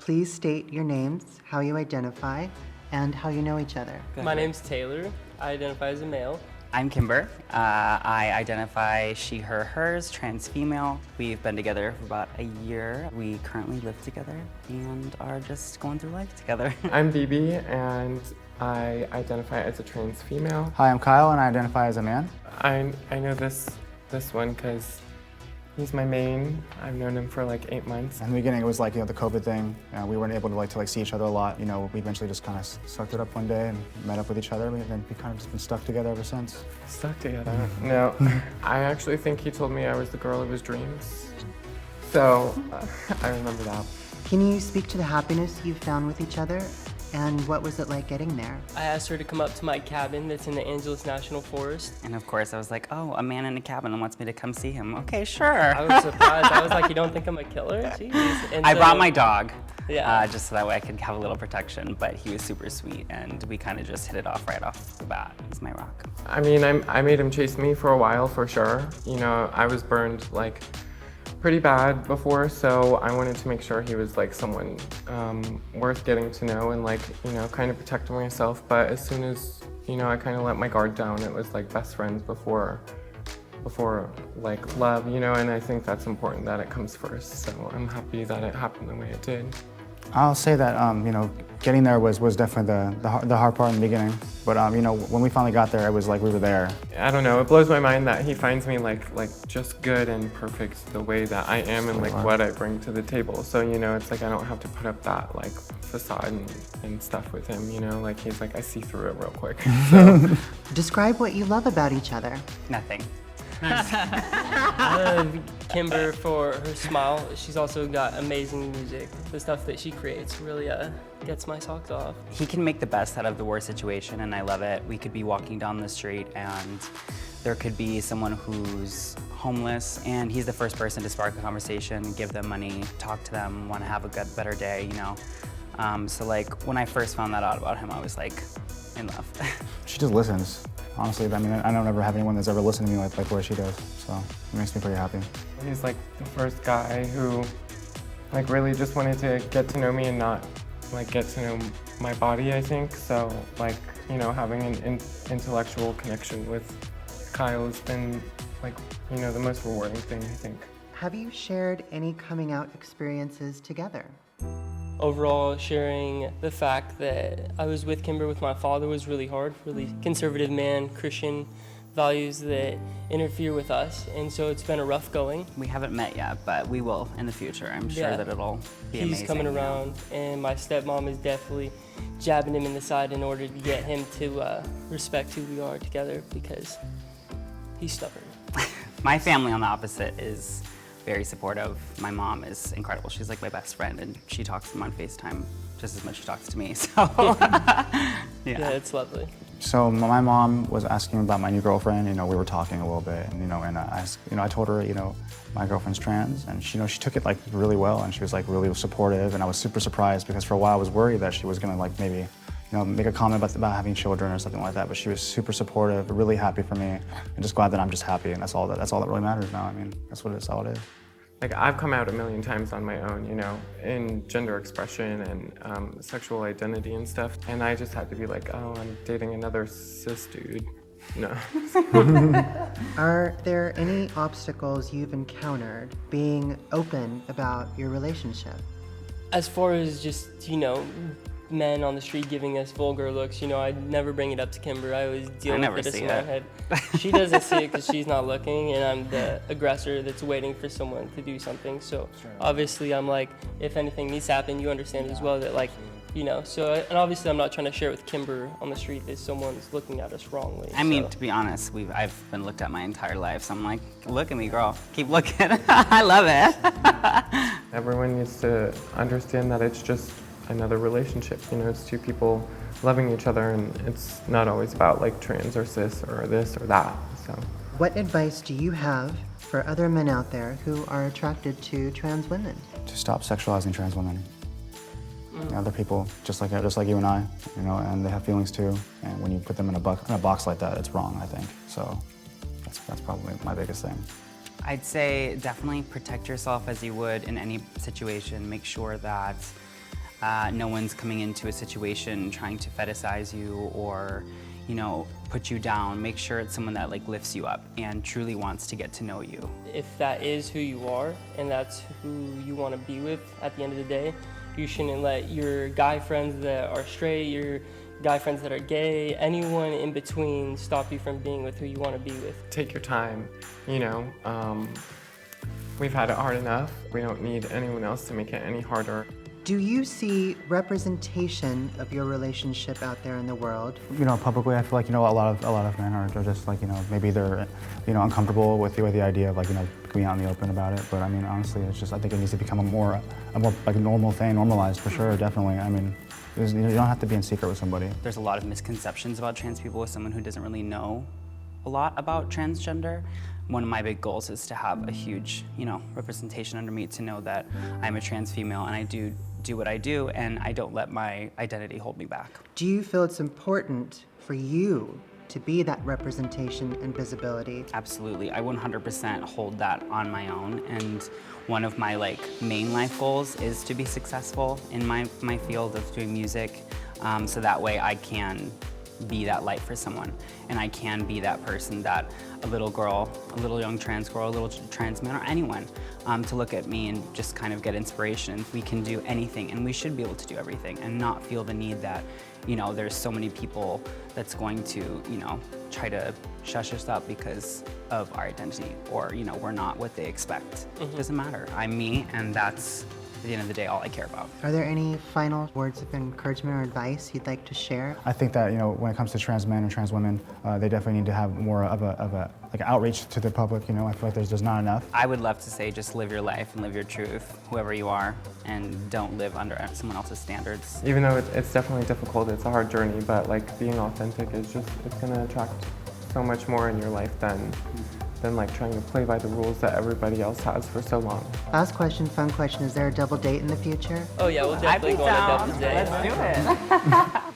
Please state your names, how you identify, and how you know each other. My name's Taylor. I identify as a male. I'm Kimber. I identify she, her, hers, trans female. We've been together for about a year. We currently live together and are just going through life together. I'm Bebe and I identify as a trans female. Hi, I'm Kyle and I identify as a man. I know this one because he's my main. I've known him for like 8 months. In the beginning, it was like, the COVID thing. We weren't able to see each other a lot. We eventually just kind of sucked it up one day and met up with each other. And then we kind of just been stuck together ever since. Stuck together? No. I actually think he told me I was the girl of his dreams. So, I remember that. Can you speak to the happiness you've found with each other? And what was it like getting there? I asked her to come up to my cabin that's in the Angeles National Forest. And of course I was like, oh, a man in a cabin wants me to come see him. Okay, sure. I was surprised. I was like, you don't think I'm a killer? Jeez. And I brought my dog, yeah. just so that way I could have a little protection, but he was super sweet and we kind of just hit it off right off the bat. He's my rock. I mean, I made him chase me for a while for sure. I was burned like pretty bad before, so I wanted to make sure he was like someone worth getting to know and kind of protecting myself. But as soon as I kind of let my guard down, it was like best friends before like love, and I think that's important that it comes first. So I'm happy that it happened the way it did. I'll say that, getting there was definitely the hard part in the beginning. But, when we finally got there, it was like we were there. I don't know, it blows my mind that he finds me like just good and perfect the way that I am and like what I bring to the table. So, it's like I don't have to put up that like facade and stuff with him, like he's like, I see through it real quick. So. Describe what you love about each other. Nothing. I love Kimber for her smile. She's also got amazing music. The stuff that she creates really gets my socks off. He can make the best out of the worst situation and I love it. We could be walking down the street and there could be someone who's homeless and he's the first person to spark a conversation, give them money, talk to them, want to have a better day, So like when I first found that out about him, I was like in love. She just listens. Honestly, I don't ever have anyone that's ever listened to me like the way she does, so it makes me pretty happy. He's like the first guy who like really just wanted to get to know me and not like get to know my body, I think. So like, having an intellectual connection with Kyle has been like, the most rewarding thing, I think. Have you shared any coming out experiences together? Overall, sharing the fact that I was with Kimber with my father was really hard, really conservative man, Christian values that interfere with us, and so it's been a rough going. We haven't met yet, but we will in the future. I'm sure that it'll be amazing. He's coming around, and my stepmom is definitely jabbing him in the side in order to get him to respect who we are together because he's stubborn. My family on the opposite is very supportive. My mom is incredible. She's like my best friend and she talks to him on FaceTime just as much as she talks to me, so. Yeah, it's lovely. So my mom was asking about my new girlfriend, we were talking a little bit and, and I told her, my girlfriend's trans and she took it like really well and she was like really supportive and I was super surprised because for a while I was worried that she was gonna like maybe, make a comment about having children or something like that, but she was super supportive, really happy for me. I'm just glad that I'm just happy and that's all that really matters now. That's what it's all it is. Like I've come out a million times on my own, in gender expression and sexual identity and stuff. And I just had to be like, oh, I'm dating another cis dude. No. Are there any obstacles you've encountered being open about your relationship? As far as just, men on the street giving us vulgar looks, I never bring it up to Kimber. I always deal with it in my head. She doesn't see it because she's not looking, and I'm the aggressor that's waiting for someone to do something. So obviously I'm like, if anything needs to happen, you understand as well that like, so, and obviously I'm not trying to share with Kimber on the street that someone's looking at us wrongly. I mean, to be honest, I've been looked at my entire life, so I'm like, look at me, girl, keep looking. I love it. Everyone needs to understand that it's just another relationship, it's two people loving each other and it's not always about like trans or cis or this or that, so. What advice do you have for other men out there who are attracted to trans women? To stop sexualizing trans women. They're people just like you and I, and they have feelings too, and when you put them in a box like that, it's wrong, I think, so that's probably my biggest thing. I'd say definitely protect yourself as you would in any situation. Make sure that No one's coming into a situation trying to fetishize you or, you know, put you down. Make sure it's someone that like lifts you up and truly wants to get to know you. If that is who you are and that's who you want to be with at the end of the day, you shouldn't let your guy friends that are straight, your guy friends that are gay, anyone in between stop you from being with who you want to be with. Take your time, you know. We've had it hard enough. We don't need anyone else to make it any harder. Do you see representation of your relationship out there in the world? You know, publicly, I feel like, you know, a lot of men are just like, you know, maybe they're, you know, uncomfortable with the idea of like, you know, being out in the open about it. But I mean, honestly, it's just, I think it needs to become a more like normal thing, normalized for sure, definitely. I mean, you don't have to be in secret with somebody. There's a lot of misconceptions about trans people with someone who doesn't really know a lot about transgender. One of my big goals is to have a huge, you know, representation under me to know that I'm a trans female and I do what I do and I don't let my identity hold me back. Do you feel it's important for you to be that representation and visibility? Absolutely, I 100% hold that on my own, and one of my like main life goals is to be successful in my field of doing music, so that way I can be that light for someone, and I can be that person that a little girl, a little young trans girl, a little trans man, or anyone to look at me and just kind of get inspiration. We can do anything, and we should be able to do everything and not feel the need that, you know, there's so many people that's going to, you know, try to shush us up because of our identity, or, you know, we're not what they expect. It doesn't matter. I'm me, and that's, at the end of the day, all I care about. Are there any final words of encouragement or advice you'd like to share? I think that, you know, when it comes to trans men and trans women, they definitely need to have more of a like outreach to the public. You know, I feel like there's not enough. I would love to say just live your life and live your truth, whoever you are, and don't live under someone else's standards. Even though it's definitely difficult, it's a hard journey, but like being authentic is just, it's gonna attract so much more in your life than like trying to play by the rules that everybody else has for so long. Last question, fun question, is there a double date in the future? Oh yeah, we'll definitely go on a double date. Let's do it.